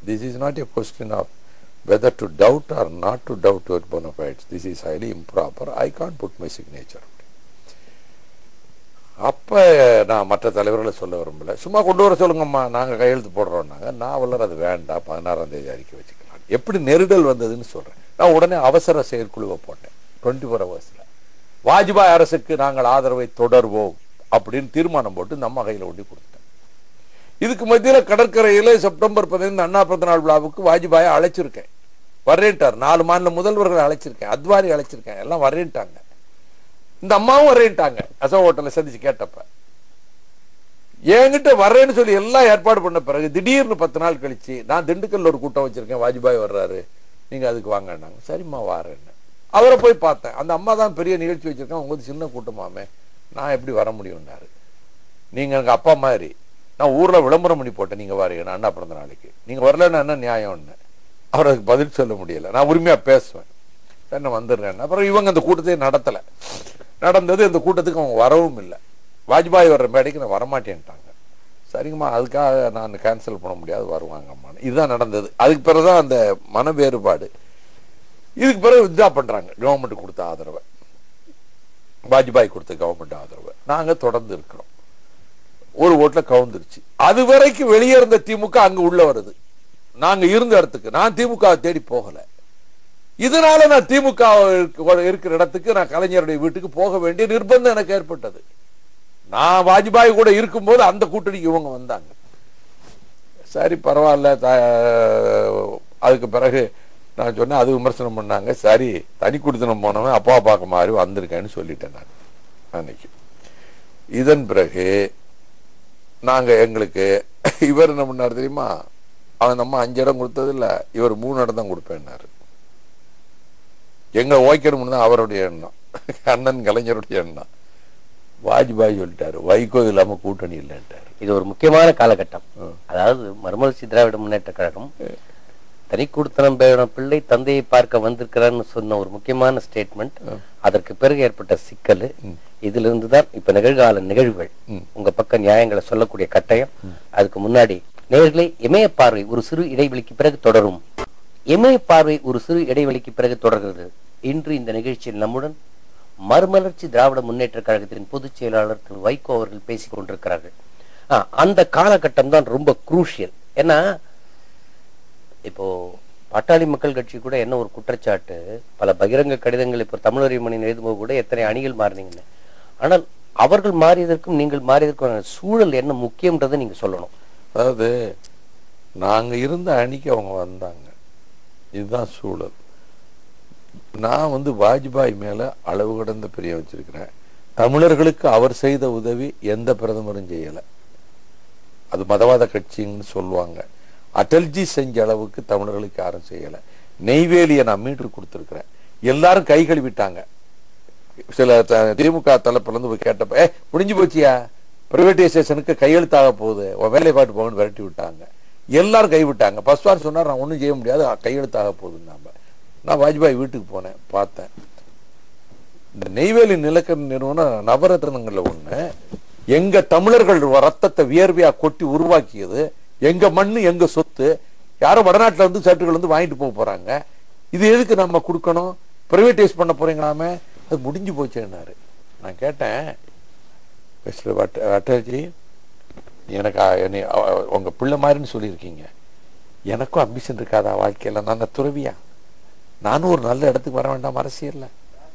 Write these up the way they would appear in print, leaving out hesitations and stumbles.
This is not a question of whether to doubt or not to doubt your bona fides. This is highly improper. I can't put my signature. அப்போ நான் மற்ற தலைவர்களை சொல்ல விரும்பல. சும்மா கொண்டு வர சொல்லுங்கம்மா, நாங்கள் கையெழுத்து போடுறோம்னாங்க. நான் வல்லர் அது வேண்டாம், 16ஆம் தேதி அறிக்கை வச்சுக்கலாம். எப்படி நெருடல் வந்ததுன்னு சொல்கிறேன். நான் உடனே அவசர செயற்குழுவை போட்டேன் 24 ஹவர்ஸில். வாஜ்பாய் அரசுக்கு நாங்கள் ஆதரவை தொடர்வோம் அப்படின்னு தீர்மானம் போட்டு நம்ம கையில் ஒட்டி கொடுத்துட்டேன். இதுக்கு மத்தியில் கடற்கரையில் செப்டம்பர் 15 அண்ணா பிறந்த நாள் விழாவுக்கு வாஜ்பாயை அழைச்சிருக்கேன். வரேன்ட்டார். 4 மாநில முதல்வர்களை அழைச்சிருக்கேன், அத்வானி அழைச்சிருக்கேன், எல்லாம் வரேன்ட்டாங்க. இந்த அம்மாவும் வரேன்ட்டாங்க. அசோ ஹோட்டலை சந்திச்சு கேட்டப்ப என்கிட்ட வர்றேன்னு சொல்லி எல்லாம் ஏற்பாடு பண்ண பிறகு திடீர்னு 10 நாள் கழிச்சு நான் திண்டுக்கல்ல ஒரு கூட்டம் வச்சிருக்கேன், வாஜ்பாய் வர்றாரு, நீங்க அதுக்கு வாங்கினாங்க. சரிம்மா வாரேன்னு அவரை போய் பார்த்தேன். அந்த அம்மா தான் பெரிய நிகழ்ச்சி வச்சிருக்கேன், உங்களுக்கு சின்ன கூட்டமாமே, நான் எப்படி வர முடியும்னாரு. நீங்க எனக்கு அப்பா மாதிரி, நான் ஊர்ல விளம்பரம் பண்ணி போட்டேன், நீங்க வாரீங்க அண்ணா பிறந்த நாளைக்கு, நீங்க வரலன்னு என்ன நியாயம்னு. அவருக்கு பதில் சொல்ல முடியல. நான் உரிமையா பேசுவேன், என்ன வந்துடுறேன். அப்புறம் இவங்க அந்த கூட்டத்தை நடத்தல. நடந்தது இந்த கூட்டத்துக்கு அவங்க வரவும் இல்லை. வாஜ்பாய் வர்ற மேடைக்கு நான் வரமாட்டேன்ட்டாங்க. சரிங்கம்மா, அதுக்காக நான் கேன்சல் பண்ண முடியாது, வருவாங்கம்மான்னு. இதுதான் நடந்தது. அதுக்கு பிறகுதான் அந்த மன வேறுபாடு. இதுக்கு பிறகு வித்யா பண்றாங்க. கவர்மெண்ட் கொடுத்த ஆதரவை, வாஜ்பாய் கொடுத்த கவர்மெண்ட் ஆதரவை நாங்க தொடர்ந்து இருக்கிறோம். ஒரு ஓட்டுல கவுந்துருச்சு. அது வரைக்கும் வெளியே இருந்த திமுக அங்க உள்ள வருது. நாங்க இருந்த இடத்துக்கு நான் திமுக தேடி போகல. இதனால நான் திமுக இருக்கிற இடத்துக்கு, நான் கலைஞருடைய வீட்டுக்கு போக வேண்டிய நிர்பந்தம் எனக்கு ஏற்பட்டது. நான் வாஜ்பாய் கூட இருக்கும்போது அந்த கூட்டணிக்கு இவங்க வந்தாங்க. சரி பரவாயில்ல. அதுக்கு பிறகு நான் சொன்னேன், அது விமர்சனம் பண்ணாங்க. சரி தனி குடித்தனம் போனவன் அப்பா பார்க்க மாதிரி வந்திருக்கேன்னு சொல்லிட்டேன் நான் அன்னைக்கு. இதன் பிறகு நாங்க எங்களுக்கு இவர் என்ன பண்ணாரு தெரியுமா, அவன் நம்ம 5 இடம் கொடுத்தது இல்ல, இவர் 3 இடம் தான் கொடுப்பேன்னாரு. எங்க ஓய்க்கணும்னு தான் அவருடைய எண்ணம், அண்ணன் கலைஞருடைய எண்ணம். வாஜ்பாய் சொல்லிட்டாரு, வைகோ இல்லாம கூட்டணி இல்லைன்ட்டாரு. இது ஒரு முக்கியமான காலகட்டம். அதாவது மறுமலர்ச்சி திராவிட முன்னேற்ற கழகம் தனி குடுத்தனம் பிள்ளை தந்தையை பார்க்க வந்திருக்கிறான்னு சொன்ன ஒரு முக்கியமான ஸ்டேட்மெண்ட். அதற்கு பிறகு ஏற்பட்ட சிக்கல், இதுல இருந்துதான் இப்ப நிகழ்கால நிகழ்வுகள் உங்க பக்க நியாயங்களை சொல்லக்கூடிய கட்டாயம். அதுக்கு முன்னாடி நேயர்களே, இமய பார்வை ஒரு சிறு இடைவெளிக்கு பிறகு தொடரும். இமய பார்வை ஒரு சிறு இடைவெளிக்கு பிறகு தொடர்கிறது. இன்று இந்த நிகழ்ச்சியில் நம்முடன் மறுமலர்ச்சி திராவிட முன்னேற்ற கழகத்தின் பொதுச் செயலாளர் திரு வைகோ அவர்கள் பேசிக் கொண்டிருக்கிறார்கள். அந்த காலகட்டம் தான் ரொம்ப குரூஷியல். ஏன்னா இப்போ பாட்டாளி மக்கள் கட்சி கூட என்ன ஒரு குற்றச்சாட்டு, பல பகிரங்க கடிதங்கள் இப்போ தமிழறி மணி எழுதும்போது கூட எத்தனை அணிகள் மாறினீங்கன்னு. ஆனால் அவர்கள் மாறியதற்கும் நீங்கள் மாறியதற்கும் சூழல் என்ன முக்கியம்ன்றதை நீங்க சொல்லணும். அதாவது நாங்க இருந்த அணிக்கு அவங்க வந்தாங்க, இதுதான் சூழல். நான் வாஜ்பாய் மேல அளவு கடந்த பிரியம் வச்சிருக்கிறேன். தமிழர்களுக்கு அவர் செய்த உதவி எந்த பிரதமரும் செய்யல. அது மதவாத கட்சின்னு சொல்லுவாங்க. அடல்ஜி செஞ்ச அளவுக்கு தமிழர்களுக்கு யாரும் செய்யல. நெய்வேலியை நான் மீட்டு கொடுத்திருக்கிறேன். எல்லாரும் கை கழுவிட்டாங்க. சில திமுக தலைப்புல இருந்து கேட்டப்ப, முடிஞ்சு போச்சியா, பிரைவேடைசேஷனுக்கு கையெழுத்தாக போகுது, வேலை பாட்டு போகணும்னு விரட்டி விட்டாங்க. எல்லாரும் கைவிட்டாங்க. பஸ்வார் சொன்னார், நான் ஒன்றும் செய்ய முடியாது, கையெழுத்தாக போகுதுன்னு. நான் வாஜ்பாய் வீட்டுக்கு போனேன், பார்த்தேன். இந்த நெய்வேலி நிலக்கரி நிறுவனம் நவரத்னங்கள்ல ஒண்ணு, எங்க தமிழர்கள் ரத்தத்தை வியர்வையா கொட்டி உருவாக்கியது, எங்க மண்ணு எங்க சொத்து, யாரும் வடநாட்டுல இருந்து சட்டுகள் வந்து வாங்கிட்டு போறாங்க. இது எதுக்கு நம்ம கொடுக்கணும், பிரைவேடைஸ் பண்ண போறீங்களாமே, அது முடிஞ்சு போச்சுன்னாரு. நான் கேட்டேன், அட்டல்ஜி எனக்கு என்னை உங்க பிள்ளை மாதிரின்னு சொல்லியிருக்கீங்க, எனக்கும் அம்பிஷன் இருக்காதா வாழ்க்கையில, நான் துறவியா, நானும் ஒரு நல்ல இடத்துக்கு வர வேண்டாம் அரசியல்ல,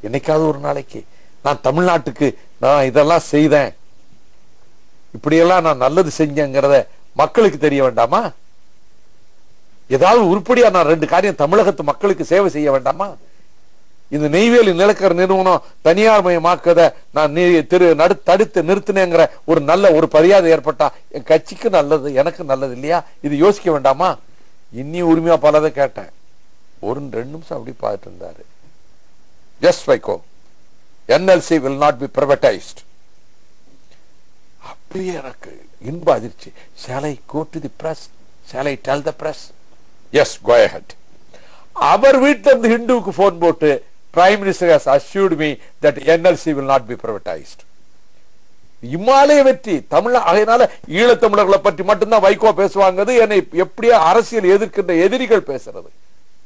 என்னைக்காவது ஒரு நாளைக்கு நான் தமிழ்நாட்டுக்கு நான் இதெல்லாம் செய்தேன், இப்படியெல்லாம் நான் நல்லது செஞ்சேங்கிறத மக்களுக்கு தெரிய வேண்டாமா, ஏதாவது உருப்படியா நான் 2 காரியம் தமிழகத்து மக்களுக்கு சேவை செய்ய வேண்டாமா, இந்த நெய்வேலி நிலக்கரி நிறுவனம் தனியார் மயமாக்கத நான் தடுத்து நிறுத்தினேங்கிற ஒரு நல்ல ஒரு மரியாதை ஏற்பட்டா என் கட்சிக்கு நல்லது, எனக்கு நல்லது இல்லையா, இது யோசிக்க வேண்டாமா. இன்னி உரிமையா பலதை கேட்டேன். 1-2 நிமிஷம் அப்படி பார்த்துட்டு இருந்தாரு. Yes Vaiko, NLC will not be privatized. அப்படியே எனக்கு இன்ப அதிர்ச்சி. Shall I go to the press? Shall I tell the press? Yes, go ahead. அவர் வீட்டில் இருந்து ஹிந்துவுக்கு போன் போட்டு, Prime Minister has assured me that NLC will not be privatized. இமாலய வெற்றி தமிழ். அதனால ஈழத்தமிழர்களை பற்றி மட்டும்தான் வைகோ பேசுவாங்க. என்னை எப்படியா அரசியல் எதிர்க்கின்ற எதிரிகள் பேசுறது.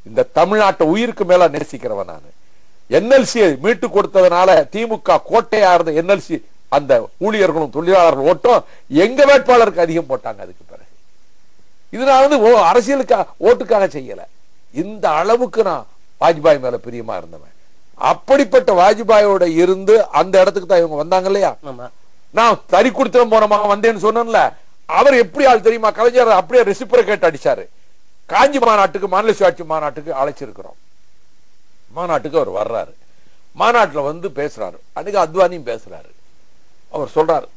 இந்த தமிழ்நாட்டை உயிருக்கு மேல நேசிக்கிறவன் நான். என்எல்சியை மீட்டு கொடுத்ததுனால திமுக கோட்டையா இருந்த என்எல்சி அந்த ஊழியர்களும் தொழிலாளர்கள் ஓட்டும் எங்க வேட்பாளருக்கு அதிகம் போட்டாங்க. அதுக்கு பிறகு இது நான் வந்து அரசியலுக்காக ஓட்டுக்காக செய்யல. இந்த அளவுக்கு நான் வாஜ்பாய் மேல பிரியமா இருந்தவன். அப்படிப்பட்ட வாஜ்பாயோட இருந்து அந்த இடத்துக்கு தான் இவங்க வந்தாங்க இல்லையா. நான் தறி கொடுத்துற போனமாக வந்தேன்னு சொன்னேன்ல. அவர் எப்படி ஆள் தெரியுமா? கலைஞர் அப்படியே ரெசிப்ரோகேட் அடிச்சாரு. காஞ்சி மாநாட்டுக்கு, மாநில சுயாட்சி மாநாட்டுக்கு அழைச்சிருக்கிறோம். மாநாட்டுக்கு அவர் வர்றாரு. மாநாட்டில் வந்து பேசுறாரு. அன்னைக்கு அத்வானியும் பேசுறாரு. அவர் சொல்றாரு,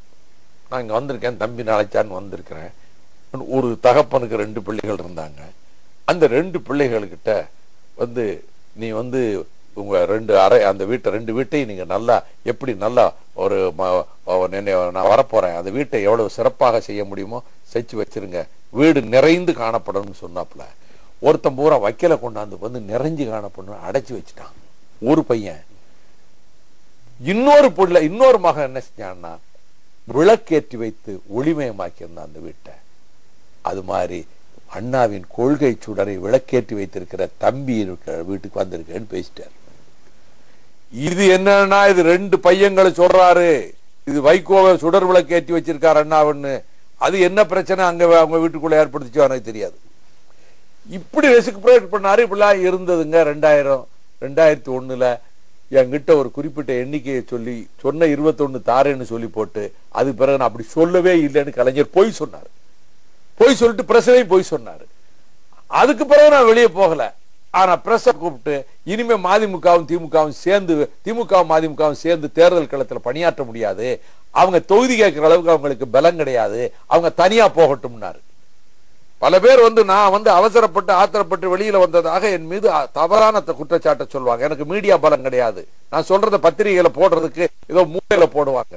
நான் இங்க வந்திருக்கேன், தம்பி அழைச்சான்னு வந்திருக்கிறேன். ஒரு தகப்பனுக்கு 2 பிள்ளைகள் இருந்தாங்க. அந்த 2 பிள்ளைகள்கிட்ட வந்து நீ வந்து உங்க 2 அறை அந்த வீட்டை 2 வீட்டையும் நீங்க நல்லா எப்படி நல்லா ஒரு நான் வரப்போறேன், அந்த வீட்டை எவ்வளவு சிறப்பாக செய்ய முடியுமோ செஞ்சு வச்சிருங்க, வீடு நிறைந்து காணப்படும் சொன்னாப்புல. ஒருத்தன் பூரா வைக்கல கொண்டாந்து வந்து நிறைஞ்சு காணப்படும் அடைச்சு வச்சுட்டான் ஒரு பையன். இன்னொரு மகன் என்ன செஞ்சான்னா விளக்கேற்றி வைத்து ஒளிமயமாக்கி இருந்தான் அந்த வீட்டை. அது மாதிரி அண்ணாவின் கொள்கை சுடரை விளக்கேற்றி வைத்திருக்கிற தம்பி வீட்டுக்கு வந்திருக்கேன்னு பேசிட்டார். இது என்னன்னா இது 2 பையங்களை சொல்றாரு. இது வைகோவை சுடர் விளக்கேற்றி வச்சிருக்காரு அண்ணாவுன்னு. அது என்ன பிரச்சனை அங்க அவங்க வீட்டுக்குள்ள ஏற்படுத்திச்சோ எனக்கு தெரியாது. இப்படி ரெசிப்ரோகேட் பண்ணாரு. இப்படிலாம் இருந்ததுங்க. 2001 என்கிட்ட ஒரு குறிப்பிட்ட எண்ணிக்கையை சொல்லி சொன்ன 21 தாரேன்னு சொல்லி போட்டு அது பிறகு நான் அப்படி சொல்லவே இல்லைன்னு கலைஞர் போய் சொன்னார். போய் சொல்லிட்டு பிரஸ்லையும் போய் சொன்னாரு. அதுக்கு பிறகு நான் வெளியே போகல. ஆனா பிரஸ் கூப்பிட்டு இனிமே மதிமுகவும் திமுகவும் சேர்ந்து திமுகவும் மதிமுகவும் சேர்ந்து தேர்தல் களத்தில் பணியாற்ற முடியாது, அவங்க தொகுதி கேட்கிற அளவுக்கு அவங்களுக்கு பலம் கிடையாது, அவங்க தனியா போகட்டும்னாரு. பல பேர் வந்து நான் வந்து அவசரப்பட்டு ஆத்திரப்பட்டு வெளியில வந்ததாக என் மீது தவறான குற்றச்சாட்டை சொல்லுவாங்க. எனக்கு மீடியா பலம் கிடையாது. நான் சொல்றத பத்திரிகையில போடுறதுக்கு ஏதோ மூலையில போடுவாங்க.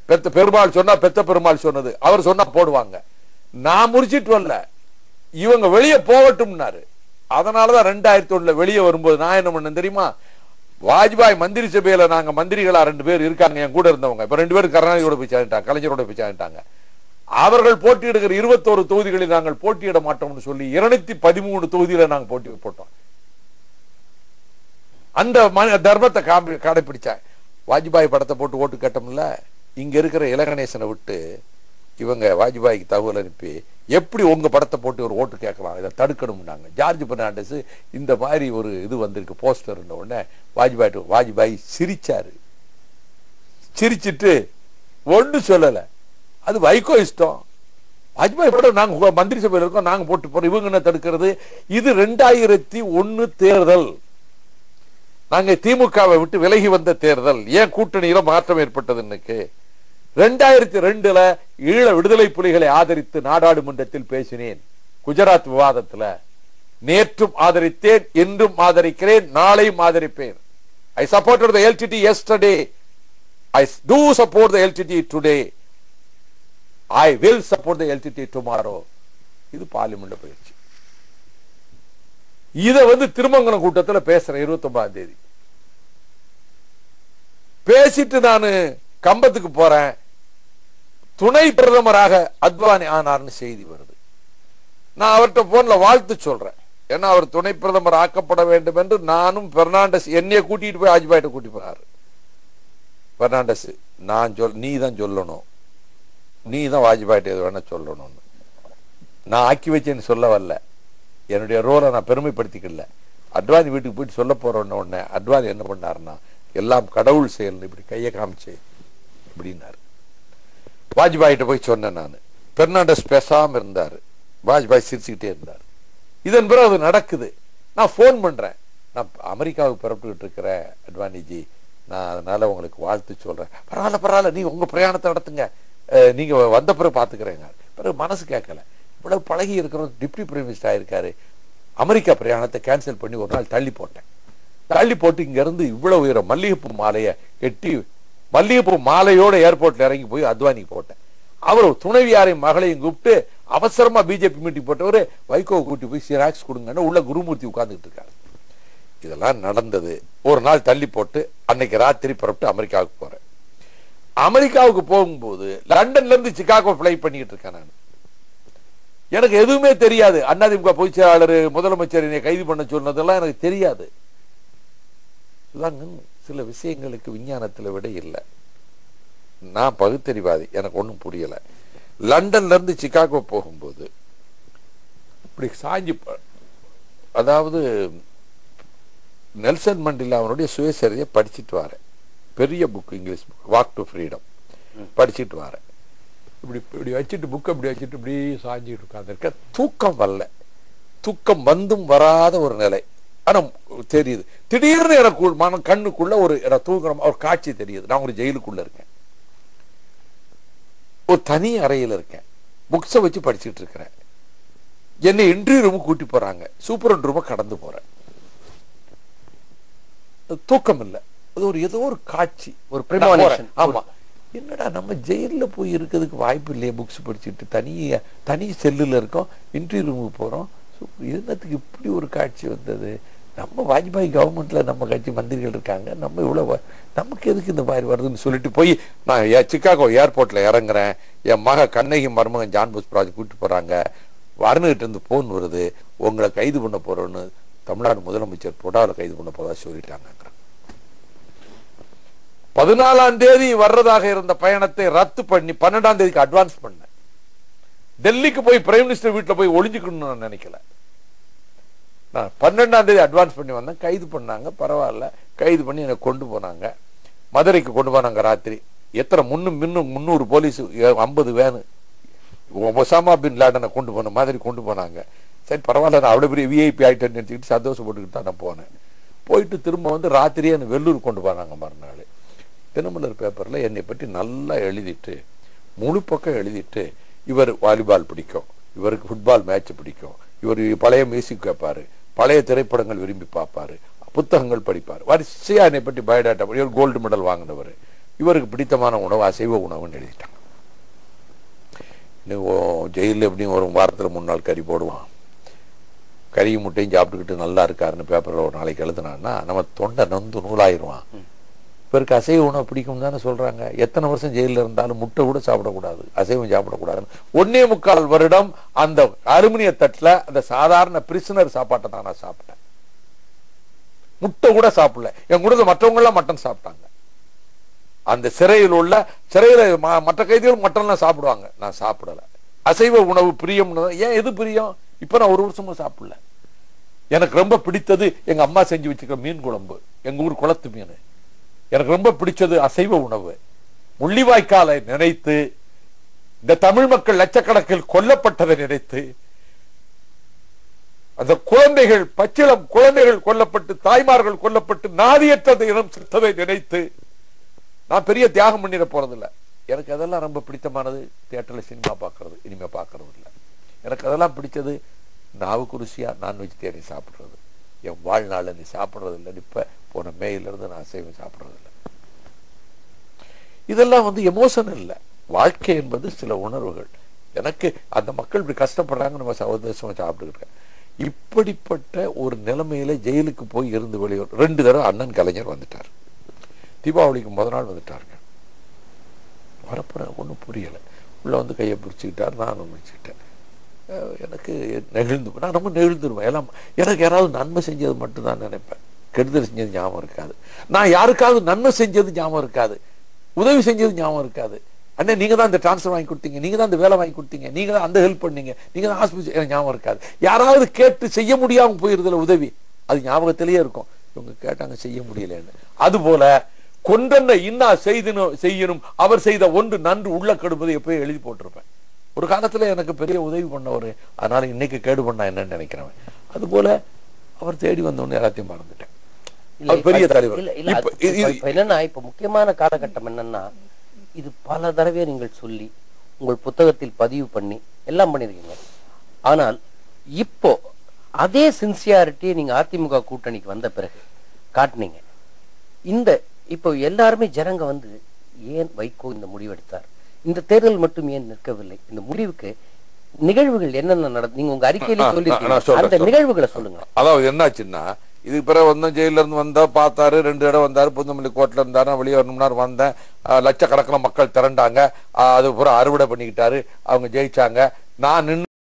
பெத்த பெருமாள் சொன்னா பெத்த பெருமாள் சொன்னது அவர் சொன்னா போடுவாங்க. நான் முடிச்சிட்டு வரல, இவங்க வெளியே போகட்டும்னாரு. அதனாலதான் 2001 வெளியே வரும்போது நான் என்ன பண்ணேன் தெரியுமா? வாஜ்பாய் மந்திரி சபையில நாங்க மந்திரிகளா 2 பேர் இருக்காங்க என் கூட இருந்தவங்க. இப்ப 2 பேரும் கருணாநிதியோட போய் சேர்ந்துட்டாங்க, கலைஞரோட போய் சேர்ந்துட்டாங்க. அவர்கள் போட்டியிடுகிற 21 தொகுதிகளில் நாங்கள் போட்டியிட மாட்டோம்னு சொல்லி 213 தொகுதியில நாங்கள் போட்டி போட்டோம். அந்த தர்மத்தை கடைபிடிச்சேன். வாஜ்பாய் படத்தை போட்டு ஓட்டு கேட்டோம்ல. இங்க இருக்கிற இலகணேசனை விட்டு இவங்க வாஜ்பாய்க்கு தகவல் அனுப்பி எப்படி உங்க படத்தை போட்டு ஒரு ஓட்டு கேட்கலாம், இதை தடுக்கணும்னாங்க. ஜார்ஜ் பெர்னாண்டஸ் இந்த மாதிரி ஒரு இது வந்திருக்கு போஸ்டர் உடனே வாஜ்பாய் சிரிச்சாரு. சிரிச்சிட்டு ஒண்ணு சொல்லல, அது வைகோ இஷ்டம். வாஜ்பாய் படம் நாங்க மந்திரி சபையில் இருக்கோம், நாங்க போட்டு போறோம், இவங்க என்ன தடுக்கிறது? இது 2001 தேர்தல், நாங்க திமுகவை விட்டு விலகி வந்த தேர்தல். ஏன் கூட்டணியில மாற்றம் ஏற்பட்டது? இன்னைக்கு 2002 ஈழ விடுதலை புலிகளை ஆதரித்து நாடாளுமன்றத்தில் பேசினேன். குஜராத் விவாதத்துல நேற்றும் ஆதரித்தேன், இன்றும் ஆதரிக்கிறேன், நாளையும் ஆதரிப்பேன். I supported the LTT yesterday. I do support the LTT today. I will support the LTT tomorrow. இது பார்லிமெண்ட் போயிடுச்சு. இத வந்து திருமங்கலம் கூட்டத்தில் பேசுறேன் 29ஆம் தேதி. பேசிட்டு நான் கம்பத்துக்கு போறேன். துணை பிரதமராக அத்வானி ஆனார்னு செய்தி வருது. நான் அவர்கிட்ட போன்ல வாழ்த்து சொல்றேன். ஏன்னா அவர் துணை பிரதமர் ஆக்கப்பட வேண்டும் என்று நானும் பெர்னாண்டஸ் என்னைய கூட்டிட்டு போய் வாஜ்பாயிட்ட கூட்டி போனாரு. பெர்னாண்டஸ் நீ தான் சொல்லணும், நீ தான் வாஜ்பாயிட்ட எது வேணா சொல்லணும்னு. நான் ஆக்கி வச்சேன்னு சொல்ல வரல, என்னுடைய ரோலை நான் பெருமைப்படுத்திக்கல. அத்வானி வீட்டுக்கு போயிட்டு சொல்ல போறோன்னு உடனே அத்வானி என்ன பண்ணாருன்னா, எல்லாம் கடவுள் செயல், இப்படி கையை காமிச்சு இப்படின்னாரு. வாஜ்பாயிட்ட போய் சொன்னேன் நான். பெர்னாண்டஸ் பேசாம இருந்தாரு, வாஜ்பாய் சிரிச்சுக்கிட்டே இருந்தார். இதன் பிறகு அது நடக்குது. நான் போன் பண்றேன், நான் அமெரிக்காவுக்கு புறப்பட்டுக்கிட்டு இருக்கிறேன் அத்வானிஜி, நான் அதனால உங்களுக்கு வாழ்த்து சொல்றேன். பரவாயில்ல நீ உங்க பிரயாணத்தை நடத்துங்க, நீங்க வந்த பிறகு பாத்துக்கிறேங்க. பிறகு மனசு கேட்கல, இவ்வளவு பழகி இருக்கிற டிப்டி பிரைம் மினிஸ்டர் ஆயிருக்காரு, அமெரிக்கா பிரயாணத்தை கேன்சல் பண்ணி ஒரு நாள் தள்ளி போட்டேன். தள்ளி போட்டு இங்க இருந்து இவ்வளவு உயரம் மல்லிகைப்பூ மாலையை கெட்டி மல்லிகைப்பூ மாலையோட ஏர்போர்ட்ல இறங்கி போய் அத்வானிக்கு போட்டேன். அவர் துணைவியாரையும் மகளையும் கூப்பிட்டு அவசரமா பிஜேபி மீட்டிங் போட்டவரு வைகோ கூட்டி போய் சிராக்ஸ் கொடுங்கன்னு உள்ள குருமூர்த்தி உட்கார்ந்துட்டு இருக்காரு. இதெல்லாம் நடந்தது. ஒரு நாள் தள்ளி போட்டு அன்னைக்கு ராத்திரி புறப்பட்டு அமெரிக்காவுக்கு போறேன். அமெரிக்காவுக்கு போகும்போது லண்டன்ல இருந்து சிகாகோ பிளை பண்ணிட்டு இருக்கேன் நான். எனக்கு எதுவுமே தெரியாது. அதிமுக பொதுச் செயலாளர் முதலமைச்சர் என்னை கைது பண்ண சொன்னதெல்லாம் எனக்கு தெரியாது. சில விஷயங்களுக்கு விஞ்ஞானத்தில் விட இல்லை. நான் பகுத்தறிவாதி, எனக்கு ஒன்றும் புரியல. லண்டன்ல இருந்து சிகாகோ போகும்போது இப்படி சாஞ்சி, அதாவது நெல்சன் மண்டேலா அவனுடைய சுயசரிதையை படிச்சுட்டு வரேன். பெரிய book, English book, walk to freedom படிச்சுட்டு வரேன். இப்படி இப்படி வச்சுட்டு புக் இப்படி வச்சுட்டு இப்படி சாஞ்சிட்டு உட்காந்துருக்க. தூக்கம் வரல, தூக்கம் வந்தும் வராத ஒரு நிலை. ஆனா தெரியுது, திடீர்னு எனக்கு கண்ணுக்குள்ள ஒரு தூங்குற ஒரு காட்சி தெரியுது. நான் ஒரு ஜெயிலுக்குள்ள இருக்கேன், ஒரு தனி அறையில் இருக்கேன், புக்ஸை வச்சு படிச்சுட்டு இருக்கிறேன். என்னை இன்டர்வியூ ரூம் கூட்டி போறாங்க, சூப்பரண்ட் ரூமை கடந்து போறேன். தூக்கம் இல்லை, அது ஒரு ஏதோ ஒரு காட்சி, ஒரு பிரமாணம். ஆமா, என்னடா நம்ம ஜெயில போய் இருக்கிறதுக்கு வாய்ப்பு இல்லையே, புக்ஸ் படிச்சுட்டு தனி செல்லுல இருக்கோம், இன்டர்வியூ ரூமுக்கு போறோம். என்னத்துக்கு இப்படி ஒரு காட்சி வந்தது? நம்ம வாஜ்பாய் கவர்மெண்ட்ல நம்ம கட்சி மந்திரிகள் இருக்காங்க, நம்ம இவ்வளவு, நமக்கு எதுக்கு இந்த மாதிரி வருதுன்னு சொல்லிட்டு போய் நான் சிகாகோ ஏர்போர்ட்ல இறங்குறேன். என் மக கண்ணகி மருமகன் ஜான் புஷ்பராஜ் கூப்பிட்டு போறாங்க. வருணுகிட்ட இருந்து போன் வருது, உங்களை கைது பண்ண போறோன்னு தமிழ்நாடு முதலமைச்சர் பொடாவில் கைது பண்ண போறதா சொல்லிட்டாங்க. 14ஆம் தேதி வர்றதாக இருந்த பயணத்தை ரத்து பண்ணி 12ஆம் தேதிக்கு அட்வான்ஸ் பண்ண. டெல்லிக்கு போய் பிரைம் மினிஸ்டர் வீட்டுல போய் ஒளிஞ்சுக்கணும்னு நான் நினைக்கல. நான் 12ஆம் தேதி அட்வான்ஸ் பண்ணி வந்தேன். கைது பண்ணாங்க, பரவாயில்ல, கைது பண்ணி என்னை கொண்டு போனாங்க. மதுரைக்கு கொண்டு போனாங்க ராத்திரி. எத்தனை 300 போலீஸ், 50 வேனு, ஒசாமா பின் லாடனை கொண்டு போன மாதிரி கொண்டு போனாங்க. சரி பரவாயில்ல, நான் அவ்வளவு பெரிய விஐபி ஆயிட்டேன்னு நினைச்சுக்கிட்டு சந்தோஷப்பட்டுக்கிட்டு தான் நான் போனேன். போயிட்டு திரும்ப வந்து ராத்திரியே என்னை வெள்ளூர் கொண்டு போனாங்க. மறுநாள் தினமலர் பேப்பர்ல என்னை பற்றி நல்லா எழுதிட்டு, முழு பக்கம் எழுதிட்டு, இவர் வாலிபால் பிடிக்கும், இவருக்கு ஃபுட்பால் மேட்ச் பிடிக்கும், இவர் பழைய மியூசிக் கேட்பாரு, பழைய திரைப்படங்கள் விரும்பி பார்ப்பாரு, புத்தகங்கள் படிப்பார், வரிசையா என்னை பற்றி பயோடாட்டா, இவர் கோல்டு மெடல் வாங்கினவர், இவருக்கு பிடித்தமான உணவு அசைவ உணவுன்னு எழுதிட்டாங்க. ஜெயிலில் எப்படியும் ஒரு வாரத்தில் 3 நாள் கறி போடுவான், கறியும் முட்டையும் சாப்பிட்டுக்கிட்டு நல்லா இருக்காருன்னு பேப்பரில் ஒரு நாளைக்கு எழுதுனான்னா நம்ம தொண்டை நொந்து நூலாயிருவான். இவருக்கு அசைவ உணவு பிடிக்கும் தானே சொல்றாங்க. எத்தனை வருஷம் ஜெயிலில் இருந்தாலும் முட்டை கூட சாப்பிடக்கூடாது, அசைவம் சாப்பிடக்கூடாதுன்னு 1.25 வருடம் அந்த அலுமினிய தட்டுல அந்த சாதாரண பிரிசனர் சாப்பாட்டை தான் நான் சாப்பிட்டேன். முட்டை கூட சாப்பிடல. என் கூட மற்றவங்க எல்லாம் மட்டன் சாப்பிட்டாங்க. அந்த சிறையில் மற்ற கைதிகள் மட்டன்லாம் சாப்பிடுவாங்க, நான் சாப்பிடல. அசைவ உணவு பிரியம். ஏன், எது பிரியம்? இப்ப நான் 1 வருஷமா சாப்பிடல. எனக்கு ரொம்ப பிடித்தது எங்க அம்மா செஞ்சு வச்சுக்கிற மீன் குழம்பு, எங்க ஊர் குளத்து மீன். எனக்கு ரொம்ப பிடிச்சது அசைவ உணவு. முள்ளிவாய்க்காலை நினைத்து, இந்த தமிழ் மக்கள் லட்சக்கணக்கில் கொல்லப்பட்டதை நினைத்து, அந்த குழந்தைகள், பச்சிளம் குழந்தைகள் கொல்லப்பட்டு, தாய்மார்கள் கொல்லப்பட்டு, நாதியற்றது இனம் செத்ததை நினைத்து, நான் பெரிய தியாகம் பண்ணிட போறதில்லை. எனக்கு அதெல்லாம் ரொம்ப பிடித்தமானது. தியேட்டர்ல சினிமா பார்க்கறது, இனிமே பார்க்கறது இல்லை. எனக்கு அதெல்லாம் பிடிச்சது நாவுக்கு ருசியா நான் வெஜிடேரியன் சாப்பிடுறது. என் வாழ்நாள் நீ சாப்பிடுறது இல்லை. இப்ப போன மேயில இருந்து நான் அசைவம் சாப்பிடுறது இல்லை. இதெல்லாம் வந்து எமோஷன் இல்லை. வாழ்க்கை என்பது சில உணர்வுகள். எனக்கு அந்த மக்கள் இப்படி கஷ்டப்படுறாங்க, நம்ம சகோதரமா சாப்பிட்டுக்கிட்டேன். இப்படிப்பட்ட ஒரு நிலைமையில ஜெயிலுக்கு போய் இருந்து வெளியே 2 தடவை அண்ணன் கலைஞர் வந்துட்டார். தீபாவளிக்கு முதல் நாள் வந்துட்டாருங்க. வரப்புற ஒன்றும் புரியலை. உள்ள வந்து கையை பிடிச்சிக்கிட்டார், நானும் பிடிச்சிக்கிட்டேன். எனக்கு நெகிழ்ந்து, நான் ரொம்ப நெகிழ்ந்துருவேன். எல்லாம் எனக்கு யாராவது நன்மை செஞ்சது மட்டும் தான் நினைப்பேன். கெடுதல் செஞ்சது ஞாபகம் இருக்காது. நான் யாருக்காவது நன்மை செஞ்சது ஞாபகம் இருக்காது, உதவி செஞ்சது ஞாபகம் இருக்காது. அண்ணே நீங்க தான் இந்த டிரான்ஸ்ஃபர் வாங்கி கொடுத்தீங்க, நீங்க தான் இந்த வேலை வாங்கி கொடுத்தீங்க, நீங்க தான் அந்த ஹெல்ப் பண்ணீங்க, நீங்க தான் ஹாஸ்பிட்டல், ஞாபகம் இருக்காது. யாராவது கேட்டு செய்ய முடியாம போயிருதுல உதவி, அது ஞாபகத்திலேயே இருக்கும். இவங்க கேட்டாங்க செய்ய முடியலன்னு. அதுபோல கொண்டன இன்னா செய்யணும், அவர் செய்த ஒன்று நன்று உள்ள கெடுப்பதை எப்பயும் எழுதி போட்டிருப்பேன். ஒரு காலத்துல எனக்கு பெரிய உதவி பண்ணவர், அதனால இன்னைக்கு கேடு பண்ணா என்னன்னு நினைக்கிறவன். அது போல அவர் தேடி வந்தோன்னு எல்லாத்தையும் மறந்துட்டேன். பெரிய தலைவர். என்னன்னா இப்ப முக்கியமான காலகட்டம் என்னன்னா, இது பல தடவை நீங்கள் சொல்லி உங்கள் புத்தகத்தில் பதிவு பண்ணி எல்லாம் பண்ணிருக்கீங்க. ஆனால் இப்போ அதே சின்சியாரிட்டியை நீங்க அதிமுக கூட்டணிக்கு வந்த பிறகு காட்டினீங்க. இந்த இப்போ எல்லாருமே ஜனங்க வந்து ஏன் வைகோ இந்த முடிவெடுத்தார், இந்த தேர்தல் மட்டும் ஏன் நிற்கவில்லை, இந்த முடிவுக்கு நிகழ்வுகள் என்னென்ன நடந்து நீங்க உங்க அறிக்கையில சொல்லி அந்த நிகழ்வுகளை சொல்லுங்க. அதாவது என்னாச்சுன்னா, இதுக்கு பிறகு வந்தோம், ஜெயில இருந்து வந்தா பார்த்தாரு, 2 இடம் வந்தாரு, புதுமல்லி கோர்ட்ல இருந்தாரு, வெளியே வரணும்னா வந்தேன். லட்சக்கணக்கில் மக்கள் திரண்டாங்க. அது பூரா அறுவடை பண்ணிக்கிட்டாரு, அவங்க ஜெயிச்சாங்க. நான் நின்று